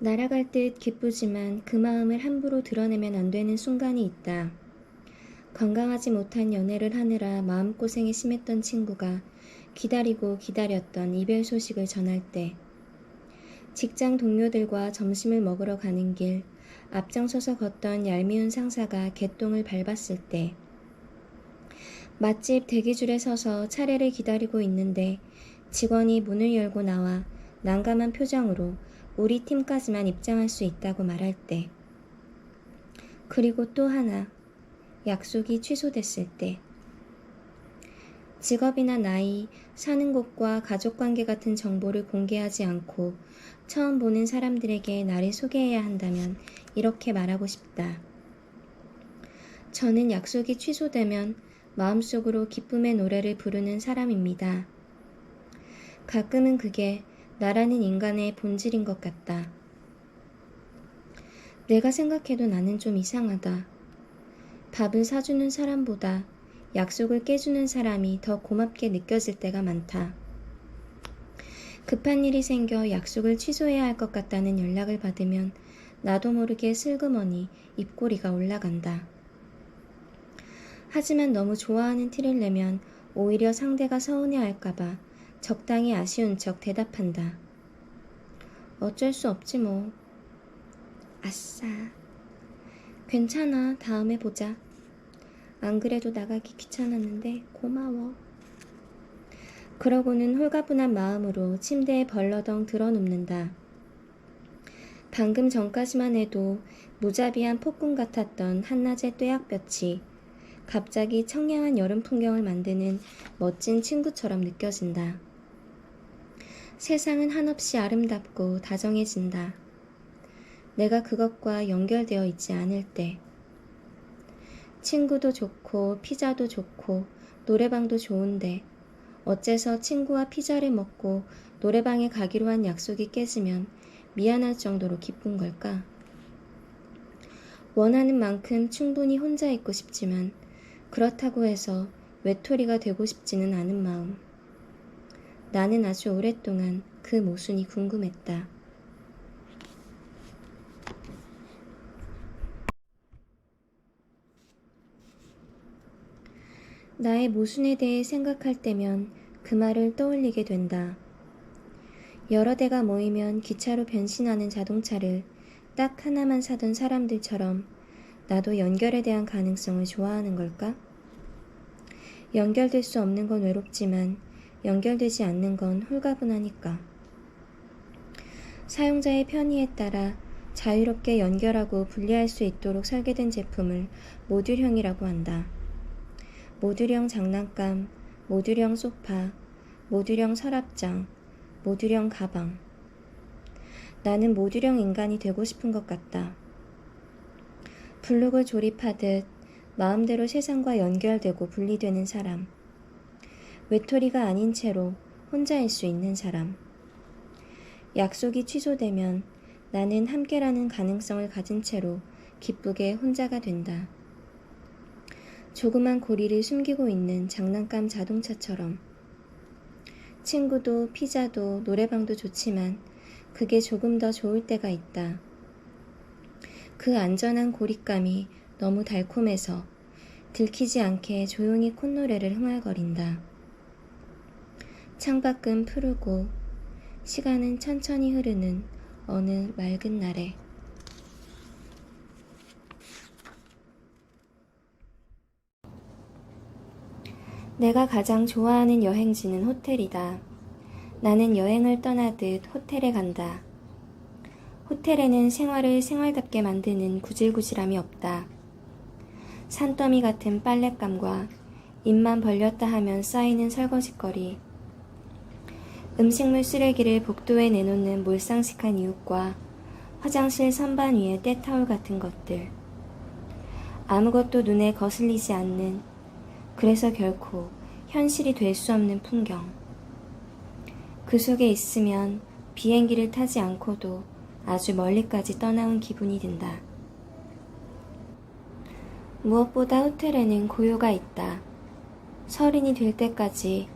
날아갈 듯 기쁘지만 그 마음을 함부로 드러내면 안 되는 순간이 있다. 건강하지 못한 연애를 하느라 마음고생이 심했던 친구가 기다리고 기다렸던 이별 소식을 전할 때, 직장 동료들과 점심을 먹으러 가는 길 앞장서서 걷던 얄미운 상사가 개똥을 밟았을 때, 맛집 대기줄에 서서 차례를 기다리고 있는데 직원이 문을 열고 나와 난감한 표정으로 우리 팀까지만 입장할 수 있다고 말할 때, 그리고 또 하나, 약속이 취소됐을 때, 직업이나 나이, 사는 곳과 가족관계 같은 정보를 공개하지 않고 처음 보는 사람들에게 나를 소개해야 한다면 이렇게 말하고 싶다. 저는 약속이 취소되면 마음속으로 기쁨의 노래를 부르는 사람입니다. 가끔은 그게 나라는 인간의 본질인 것 같다. 내가 생각해도 나는 좀 이상하다. 밥을 사주는 사람보다 약속을 깨주는 사람이 더 고맙게 느껴질 때가 많다. 급한 일이 생겨 약속을 취소해야 할 것 같다는 연락을 받으면 나도 모르게 슬그머니 입꼬리가 올라간다. 하지만 너무 좋아하는 티를 내면 오히려 상대가 서운해할까봐 적당히 아쉬운 척 대답한다. 어쩔 수 없지 뭐. 아싸. 괜찮아. 다음에 보자. 안 그래도 나가기 귀찮았는데 고마워. 그러고는 홀가분한 마음으로 침대에 벌러덩 드러눕는다. 방금 전까지만 해도 무자비한 폭군 같았던 한낮의 뙤약볕이 갑자기 청량한 여름 풍경을 만드는 멋진 친구처럼 느껴진다. 세상은 한없이 아름답고 다정해진다. 내가 그것과 연결되어 있지 않을 때. 친구도 좋고 피자도 좋고 노래방도 좋은데 어째서 친구와 피자를 먹고 노래방에 가기로 한 약속이 깨지면 미안할 정도로 기쁜 걸까? 원하는 만큼 충분히 혼자 있고 싶지만 그렇다고 해서 외톨이가 되고 싶지는 않은 마음. 나는 아주 오랫동안 그 모순이 궁금했다. 나의 모순에 대해 생각할 때면 그 말을 떠올리게 된다. 여러 대가 모이면 기차로 변신하는 자동차를 딱 하나만 사던 사람들처럼 나도 연결에 대한 가능성을 좋아하는 걸까? 연결될 수 없는 건 외롭지만 연결되지 않는 건 홀가분하니까. 사용자의 편의에 따라 자유롭게 연결하고 분리할 수 있도록 설계된 제품을 모듈형이라고 한다. 모듈형 장난감, 모듈형 소파, 모듈형 서랍장, 모듈형 가방. 나는 모듈형 인간이 되고 싶은 것 같다. 블록을 조립하듯 마음대로 세상과 연결되고 분리되는 사람. 외톨이가 아닌 채로 혼자일 수 있는 사람. 약속이 취소되면 나는 함께라는 가능성을 가진 채로 기쁘게 혼자가 된다. 조그만 고리를 숨기고 있는 장난감 자동차처럼. 친구도 피자도 노래방도 좋지만 그게 조금 더 좋을 때가 있다. 그 안전한 고립감이 너무 달콤해서 들키지 않게 조용히 콧노래를 흥얼거린다. 창밖은 푸르고 시간은 천천히 흐르는 어느 맑은 날에. 내가 가장 좋아하는 여행지는 호텔이다. 나는 여행을 떠나듯 호텔에 간다. 호텔에는 생활을 생활답게 만드는 구질구질함이 없다. 산더미 같은 빨랫감과 입만 벌렸다 하면 쌓이는 설거지거리, 음식물 쓰레기를 복도에 내놓는 몰상식한 이웃과 화장실 선반 위에 때타올 같은 것들. 아무것도 눈에 거슬리지 않는, 그래서 결코 현실이 될 수 없는 풍경. 그 속에 있으면 비행기를 타지 않고도 아주 멀리까지 떠나온 기분이 든다. 무엇보다 호텔에는 고요가 있다. 서른이 될 때까지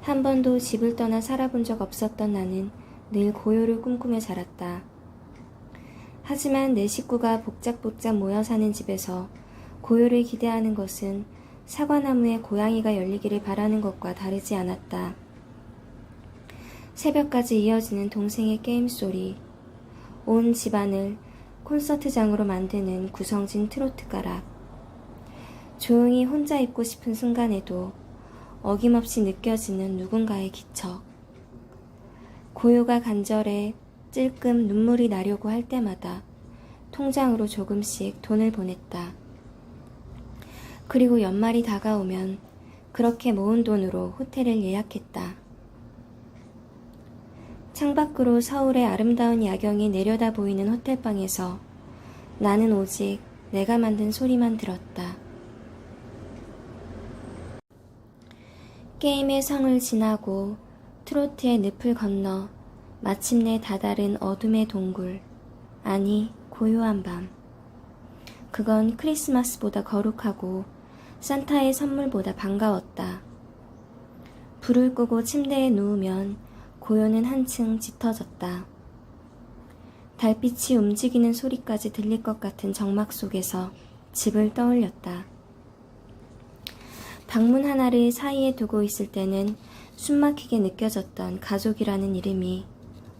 한 번도 집을 떠나 살아본 적 없었던 나는 늘 고요를 꿈꾸며 자랐다. 하지만 내 식구가 복작복작 모여 사는 집에서 고요를 기대하는 것은 사과나무에 고양이가 열리기를 바라는 것과 다르지 않았다. 새벽까지 이어지는 동생의 게임 소리, 온 집안을 콘서트장으로 만드는 구성진 트로트 가락, 조용히 혼자 있고 싶은 순간에도 어김없이 느껴지는 누군가의 기척, 고요가 간절해 찔끔 눈물이 나려고 할 때마다 통장으로 조금씩 돈을 보냈다. 그리고 연말이 다가오면 그렇게 모은 돈으로 호텔을 예약했다. 창밖으로 서울의 아름다운 야경이 내려다 보이는 호텔방에서 나는 오직 내가 만든 소리만 들었다. 게임의 성을 지나고 트로트의 늪을 건너 마침내 다다른 어둠의 동굴, 아니 고요한 밤. 그건 크리스마스보다 거룩하고 산타의 선물보다 반가웠다. 불을 끄고 침대에 누우면 고요는 한층 짙어졌다. 달빛이 움직이는 소리까지 들릴 것 같은 정막 속에서 집을 떠올렸다. 방문 하나를 사이에 두고 있을 때는 숨막히게 느껴졌던 가족이라는 이름이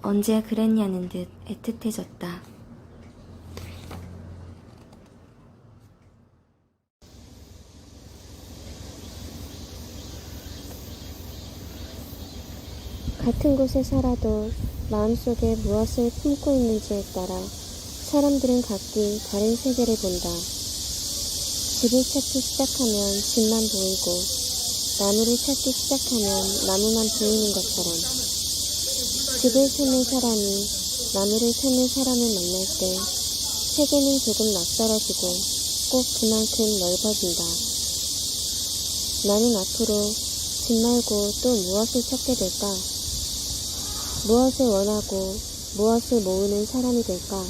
언제 그랬냐는 듯 애틋해졌다. 같은 곳에 살아도 마음속에 무엇을 품고 있는지에 따라 사람들은 각기 다른 세계를 본다. 집을 찾기 시작하면 집만 보이고 나무를 찾기 시작하면 나무만 보이는 것처럼 집을 찾는 사람이 나무를 찾는 사람을 만날 때 세계는 조금 낯설어지고 꼭 그만큼 넓어진다. 나는 앞으로 집 말고 또 무엇을 찾게 될까? 무엇을 원하고 무엇을 모으는 사람이 될까?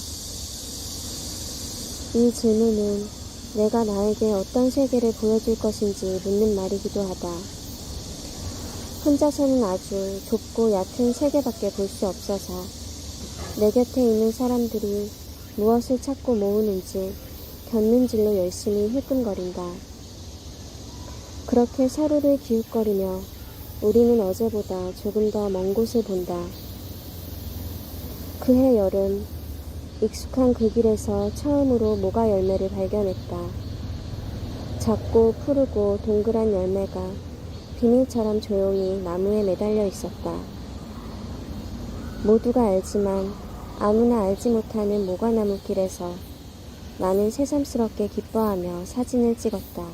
이 질문은 내가 나에게 어떤 세계를 보여줄 것인지 묻는 말이기도 하다. 혼자서는 아주 좁고 얕은 세계밖에 볼 수 없어서 내 곁에 있는 사람들이 무엇을 찾고 모으는지 곁눈질로 열심히 힐끔거린다. 그렇게 서로를 기웃거리며 우리는 어제보다 조금 더 먼 곳을 본다. 그해 여름, 익숙한 그 길에서 처음으로 모가 열매를 발견했다. 작고 푸르고 동그란 열매가 비밀처럼 조용히 나무에 매달려 있었다. 모두가 알지만 아무나 알지 못하는 모과나무 길에서 나는 새삼스럽게 기뻐하며 사진을 찍었다.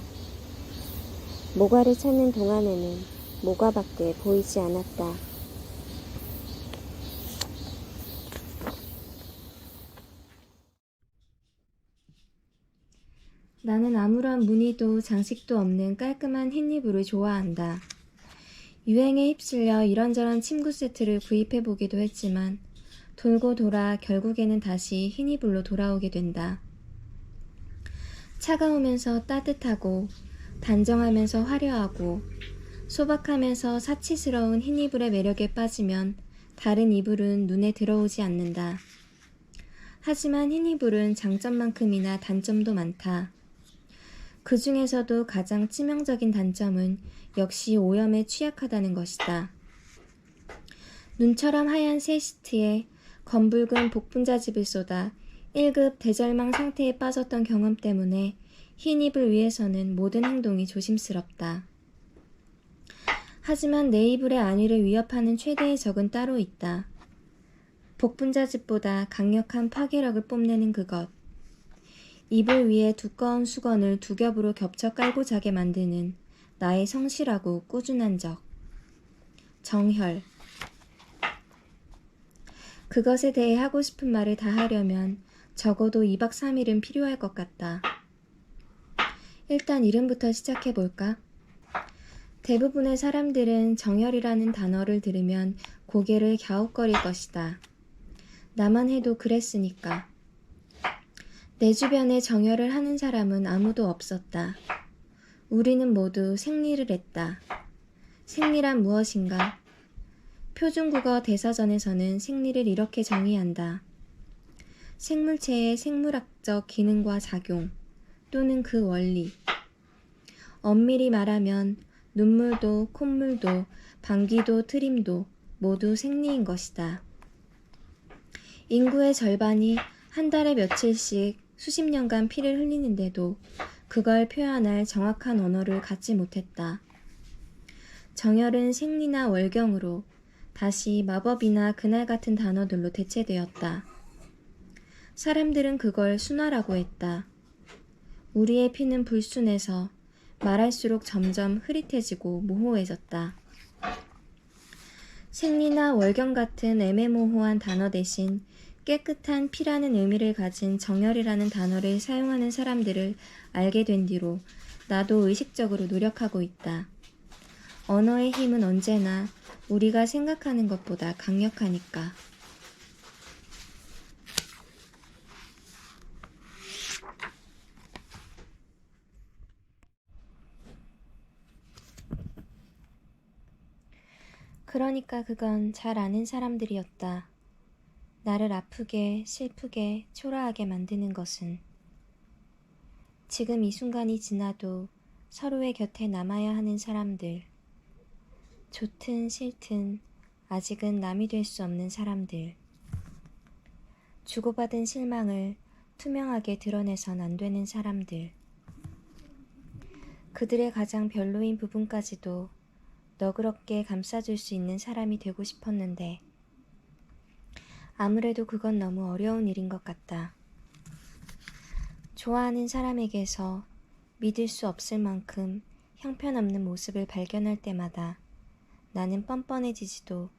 모과를 찾는 동안에는 모과밖에 보이지 않았다. 나는 아무런 무늬도 장식도 없는 깔끔한 흰이불을 좋아한다. 유행에 휩쓸려 이런저런 침구 세트를 구입해보기도 했지만 돌고 돌아 결국에는 다시 흰이불로 돌아오게 된다. 차가우면서 따뜻하고 단정하면서 화려하고 소박하면서 사치스러운 흰이불의 매력에 빠지면 다른 이불은 눈에 들어오지 않는다. 하지만 흰이불은 장점만큼이나 단점도 많다. 그 중에서도 가장 치명적인 단점은 역시 오염에 취약하다는 것이다. 눈처럼 하얀 새 시트에 검붉은 복분자즙을 쏟아 1급 대절망 상태에 빠졌던 경험 때문에 흰 이불 위에서는 모든 행동이 조심스럽다. 하지만 내 이불의 안위를 위협하는 최대의 적은 따로 있다. 복분자즙보다 강력한 파괴력을 뽐내는 그것. 이불 위에 두꺼운 수건을 두 겹으로 겹쳐 깔고 자게 만드는 나의 성실하고 꾸준한 적. 정혈. 그것에 대해 하고 싶은 말을 다 하려면 적어도 2박 3일은 필요할 것 같다. 일단 이름부터 시작해볼까? 대부분의 사람들은 정혈이라는 단어를 들으면 고개를 갸웃거릴 것이다. 나만 해도 그랬으니까. 내 주변에 정혈을 하는 사람은 아무도 없었다. 우리는 모두 생리를 했다. 생리란 무엇인가? 표준국어 대사전에서는 생리를 이렇게 정의한다. 생물체의 생물학적 기능과 작용 또는 그 원리, 엄밀히 말하면 눈물도 콧물도 방귀도 트림도 모두 생리인 것이다. 인구의 절반이 한 달에 며칠씩 수십 년간 피를 흘리는데도 그걸 표현할 정확한 언어를 갖지 못했다. 정열은 생리나 월경으로 다시 마법이나 그날 같은 단어들로 대체되었다. 사람들은 그걸 순화라고 했다. 우리의 피는 불순해서 말할수록 점점 흐릿해지고 모호해졌다. 생리나 월경 같은 애매모호한 단어 대신 깨끗한 피라는 의미를 가진 정열이라는 단어를 사용하는 사람들을 알게 된 뒤로 나도 의식적으로 노력하고 있다. 언어의 힘은 언제나 우리가 생각하는 것보다 강력하니까. 그러니까 그건 잘 아는 사람들이었다. 나를 아프게, 슬프게, 초라하게 만드는 것은 지금 이 순간이 지나도 서로의 곁에 남아야 하는 사람들, 좋든 싫든 아직은 남이 될 수 없는 사람들, 주고받은 실망을 투명하게 드러내선 안 되는 사람들, 그들의 가장 별로인 부분까지도 너그럽게 감싸줄 수 있는 사람이 되고 싶었는데 아무래도 그건 너무 어려운 일인 것 같다. 좋아하는 사람에게서 믿을 수 없을 만큼 형편없는 모습을 발견할 때마다 나는 뻔뻔해지지도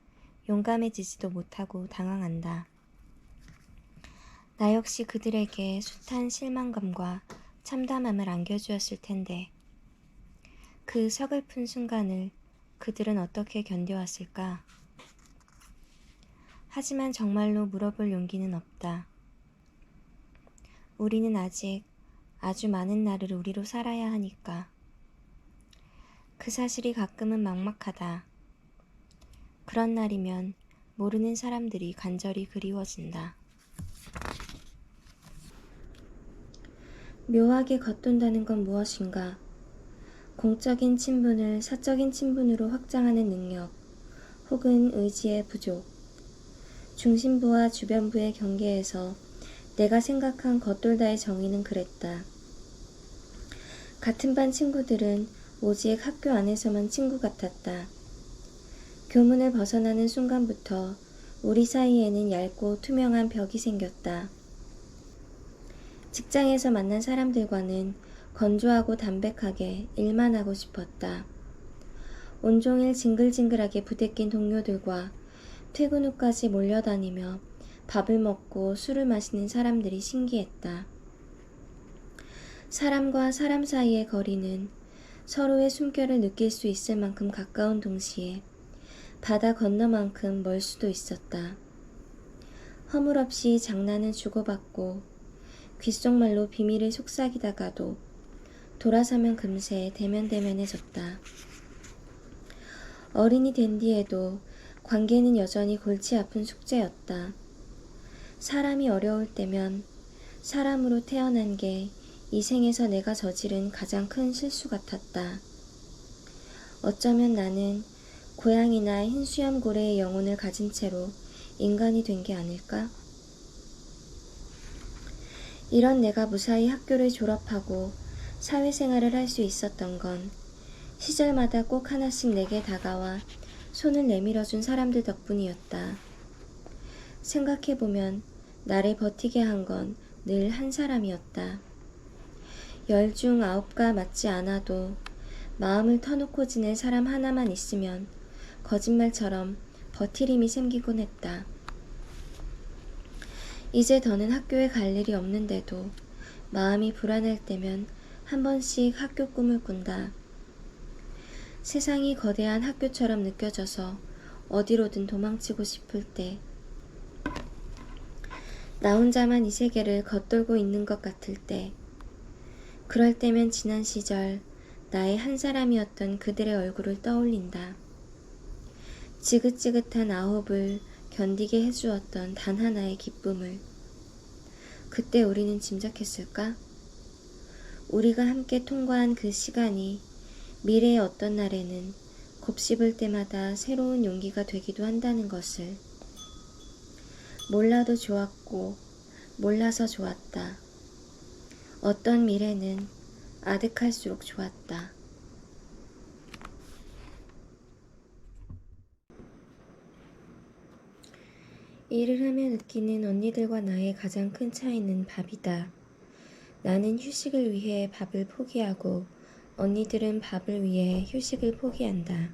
용감해지지도 못하고 당황한다. 나 역시 그들에게 숱한 실망감과 참담함을 안겨주었을 텐데 그 서글픈 순간을 그들은 어떻게 견뎌왔을까? 하지만 정말로 물어볼 용기는 없다. 우리는 아직 아주 많은 날을 우리로 살아야 하니까. 그 사실이 가끔은 막막하다. 그런 날이면 모르는 사람들이 간절히 그리워진다. 묘하게 겉돈다는 건 무엇인가? 공적인 친분을 사적인 친분으로 확장하는 능력, 혹은 의지의 부족. 중심부와 주변부의 경계에서 내가 생각한 겉돌다의 정의는 그랬다. 같은 반 친구들은 오직 학교 안에서만 친구 같았다. 교문을 벗어나는 순간부터 우리 사이에는 얇고 투명한 벽이 생겼다. 직장에서 만난 사람들과는 건조하고 담백하게 일만 하고 싶었다. 온종일 징글징글하게 부대낀 동료들과 퇴근 후까지 몰려다니며 밥을 먹고 술을 마시는 사람들이 신기했다. 사람과 사람 사이의 거리는 서로의 숨결을 느낄 수 있을 만큼 가까운 동시에 바다 건너만큼 멀 수도 있었다. 허물없이 장난을 주고받고 귓속말로 비밀을 속삭이다가도 돌아서면 금세 대면대면해졌다. 어른이 된 뒤에도 관계는 여전히 골치 아픈 숙제였다. 사람이 어려울 때면 사람으로 태어난 게 이 생에서 내가 저지른 가장 큰 실수 같았다. 어쩌면 나는 고양이나 흰수염고래의 영혼을 가진 채로 인간이 된 게 아닐까? 이런 내가 무사히 학교를 졸업하고 사회생활을 할 수 있었던 건 시절마다 꼭 하나씩 내게 다가와 손을 내밀어준 사람들 덕분이었다. 생각해보면 나를 버티게 한 건 늘 한 사람이었다. 10 중 9가 맞지 않아도 마음을 터놓고 지낼 사람 하나만 있으면 거짓말처럼 버틸 힘이 생기곤 했다. 이제 더는 학교에 갈 일이 없는데도 마음이 불안할 때면 한 번씩 학교 꿈을 꾼다. 세상이 거대한 학교처럼 느껴져서 어디로든 도망치고 싶을 때, 나 혼자만 이 세계를 겉돌고 있는 것 같을 때, 그럴 때면 지난 시절 나의 한 사람이었던 그들의 얼굴을 떠올린다. 지긋지긋한 아홉을 견디게 해주었던 단 하나의 기쁨을. 그때 우리는 짐작했을까? 우리가 함께 통과한 그 시간이 미래의 어떤 날에는 곱씹을 때마다 새로운 용기가 되기도 한다는 것을. 몰라도 좋았고 몰라서 좋았다. 어떤 미래는 아득할수록 좋았다. 일을 하며 느끼는 언니들과 나의 가장 큰 차이는 밥이다. 나는 휴식을 위해 밥을 포기하고 언니들은 밥을 위해 휴식을 포기한다.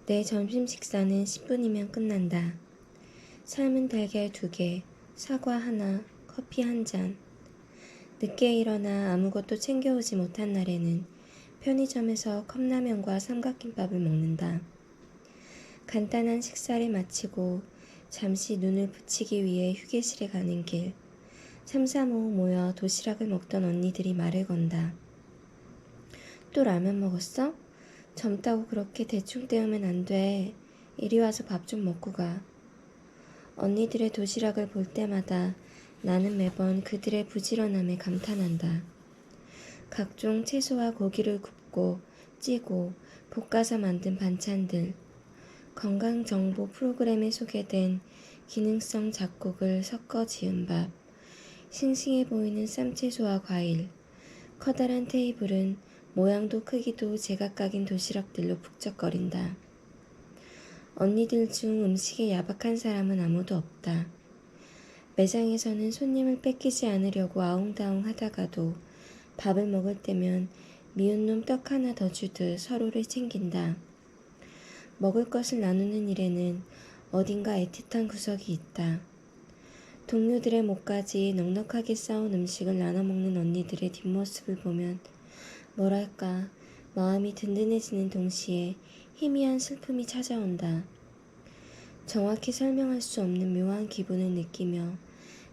내 점심 식사는 10분이면 끝난다. 삶은 달걀 2개, 사과 하나, 커피 한 잔. 늦게 일어나 아무것도 챙겨오지 못한 날에는 편의점에서 컵라면과 삼각김밥을 먹는다. 간단한 식사를 마치고 잠시 눈을 붙이기 위해 휴게실에 가는 길. 3, 4, 5 모여 도시락을 먹던 언니들이 말을 건다. 또 라면 먹었어? 젊다고 그렇게 대충 때우면 안 돼. 이리 와서 밥 좀 먹고 가. 언니들의 도시락을 볼 때마다 나는 매번 그들의 부지런함에 감탄한다. 각종 채소와 고기를 굽고 찌고 볶아서 만든 반찬들, 건강정보 프로그램에 소개된 기능성 잡곡을 섞어 지은 밥, 싱싱해 보이는 쌈채소와 과일, 커다란 테이블은 모양도 크기도 제각각인 도시락들로 북적거린다. 언니들 중 음식에 야박한 사람은 아무도 없다. 매장에서는 손님을 뺏기지 않으려고 아웅다웅 하다가도 밥을 먹을 때면 미운 놈 떡 하나 더 주듯 서로를 챙긴다. 먹을 것을 나누는 일에는 어딘가 애틋한 구석이 있다. 동료들의 목까지 넉넉하게 쌓은 음식을 나눠 먹는 언니들의 뒷모습을 보면 뭐랄까 마음이 든든해지는 동시에 희미한 슬픔이 찾아온다. 정확히 설명할 수 없는 묘한 기분을 느끼며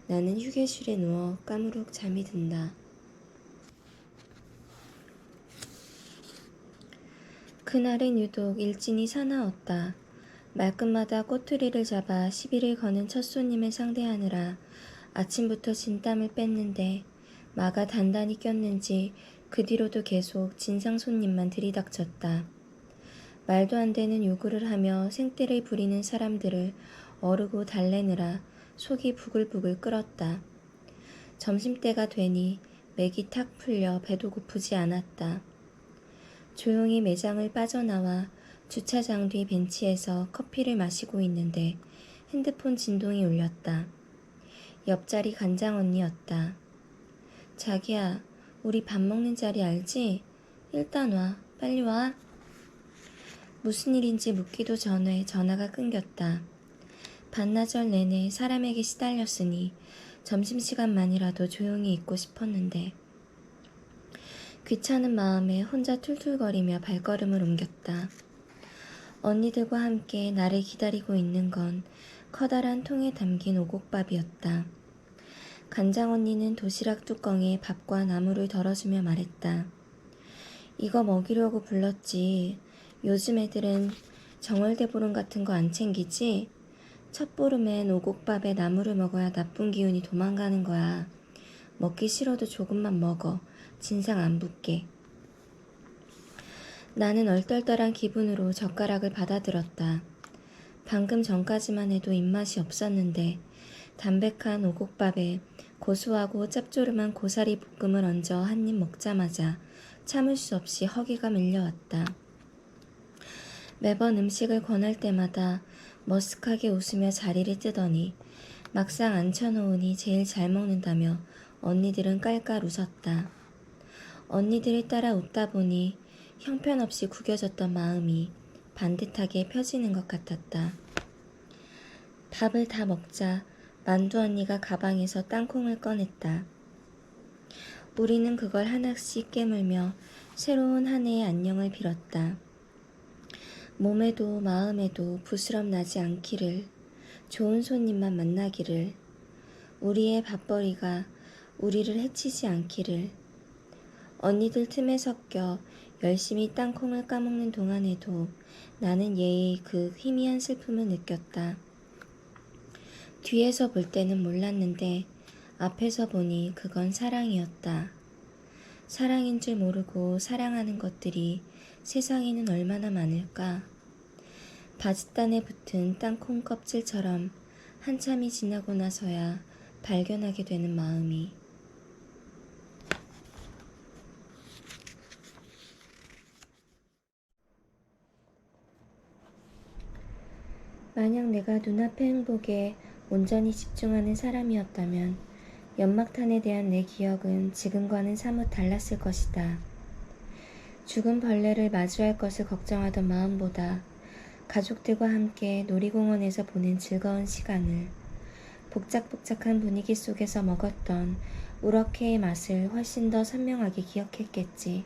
나는 휴게실에 누워 까무룩 잠이 든다. 그날은 유독 일진이 사나웠다. 말끝마다 꼬투리를 잡아 시비를 거는 첫 손님을 상대하느라 아침부터 진땀을 뺐는데 마가 단단히 꼈는지 그 뒤로도 계속 진상 손님만 들이닥쳤다. 말도 안 되는 요구를 하며 생떼를 부리는 사람들을 어르고 달래느라 속이 부글부글 끓었다. 점심때가 되니 맥이 탁 풀려 배도 고프지 않았다. 조용히 매장을 빠져나와 주차장 뒤 벤치에서 커피를 마시고 있는데 핸드폰 진동이 울렸다. 옆자리 간장 언니였다. 자기야, 우리 밥 먹는 자리 알지? 일단 와. 빨리 와. 무슨 일인지 묻기도 전에 전화가 끊겼다. 반나절 내내 사람에게 시달렸으니 점심시간만이라도 조용히 있고 싶었는데 귀찮은 마음에 혼자 툴툴거리며 발걸음을 옮겼다. 언니들과 함께 나를 기다리고 있는 건 커다란 통에 담긴 오곡밥이었다. 간장 언니는 도시락 뚜껑에 밥과 나물을 덜어주며 말했다. 이거 먹이려고 불렀지. 요즘 애들은 정월대보름 같은 거 안 챙기지? 첫보름엔 오곡밥에 나물을 먹어야 나쁜 기운이 도망가는 거야. 먹기 싫어도 조금만 먹어. 진상 안 붙게. 나는 얼떨떨한 기분으로 젓가락을 받아들었다. 방금 전까지만 해도 입맛이 없었는데 담백한 오곡밥에 고소하고 짭조름한 고사리 볶음을 얹어 한 입 먹자마자 참을 수 없이 허기가 밀려왔다. 매번 음식을 권할 때마다 머쓱하게 웃으며 자리를 뜨더니 막상 앉혀놓으니 제일 잘 먹는다며 언니들은 깔깔 웃었다. 언니들을 따라 웃다 보니 형편없이 구겨졌던 마음이 반듯하게 펴지는 것 같았다. 밥을 다 먹자 만두 언니가 가방에서 땅콩을 꺼냈다. 우리는 그걸 하나씩 깨물며 새로운 한 해의 안녕을 빌었다. 몸에도 마음에도 부스럼 나지 않기를, 좋은 손님만 만나기를, 우리의 밥벌이가 우리를 해치지 않기를. 언니들 틈에 섞여 열심히 땅콩을 까먹는 동안에도 나는 예의 그 희미한 슬픔을 느꼈다. 뒤에서 볼 때는 몰랐는데 앞에서 보니 그건 사랑이었다. 사랑인 줄 모르고 사랑하는 것들이 세상에는 얼마나 많을까. 바짓단에 붙은 땅콩 껍질처럼 한참이 지나고 나서야 발견하게 되는 마음이. 만약 내가 눈앞의 행복에 온전히 집중하는 사람이었다면 연막탄에 대한 내 기억은 지금과는 사뭇 달랐을 것이다. 죽은 벌레를 마주할 것을 걱정하던 마음보다 가족들과 함께 놀이공원에서 보낸 즐거운 시간을, 복작복작한 분위기 속에서 먹었던 우럭회의 맛을 훨씬 더 선명하게 기억했겠지.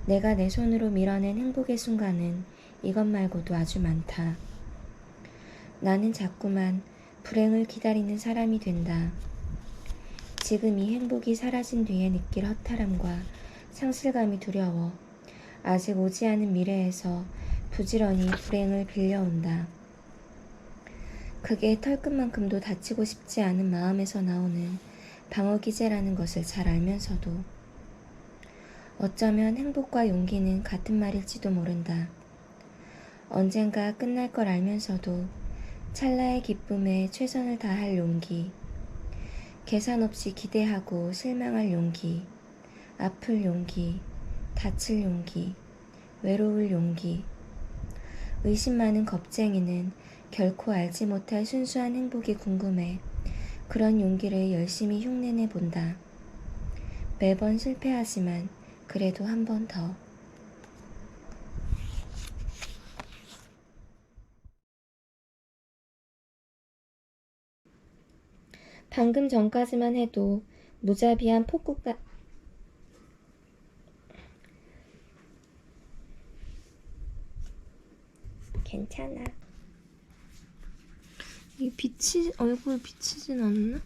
내가 내 손으로 밀어낸 행복의 순간은 이것 말고도 아주 많다. 나는 자꾸만 불행을 기다리는 사람이 된다. 지금 이 행복이 사라진 뒤에 느낄 허탈함과 상실감이 두려워 아직 오지 않은 미래에서 부지런히 불행을 빌려온다. 그게 털끝만큼도 다치고 싶지 않은 마음에서 나오는 방어기제라는 것을 잘 알면서도 어쩌면 행복과 용기는 같은 말일지도 모른다. 언젠가 끝날 걸 알면서도 찰나의 기쁨에 최선을 다할 용기, 계산 없이 기대하고 실망할 용기, 아플 용기, 다칠 용기, 외로울 용기. 의심 많은 겁쟁이는 결코 알지 못할 순수한 행복이 궁금해 그런 용기를 열심히 흉내내 본다. 매번 실패하지만 그래도 한 번 더. 방금 전까지만 해도 무자비한 폭국가 괜찮아. 이 얼굴 비치진 않나?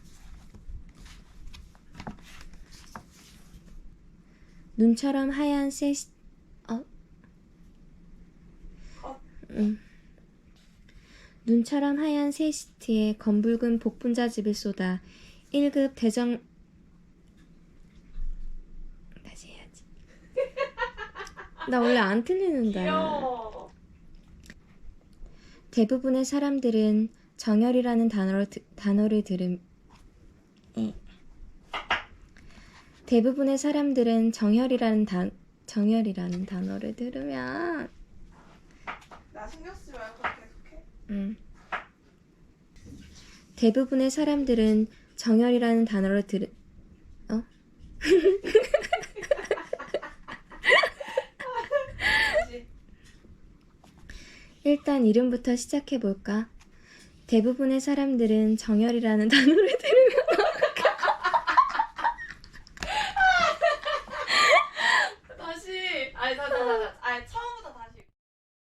눈처럼 하얀 눈처럼 하얀 새 시트에 검붉은 복분자즙을 쏟아 1급 대정 다시 해야지. 나 원래 안 틀리는데. 귀여워. 대부분의 사람들은 정열이라는 단어를 들음 대부분의 사람들은 정열이라는 단어를 들으면 나 신경 쓰지 말고 계속해. 대부분의 사람들은 정열이라는 단어를 일단 이름부터 시작해볼까? 대부분의 사람들은 정열이라는 단어를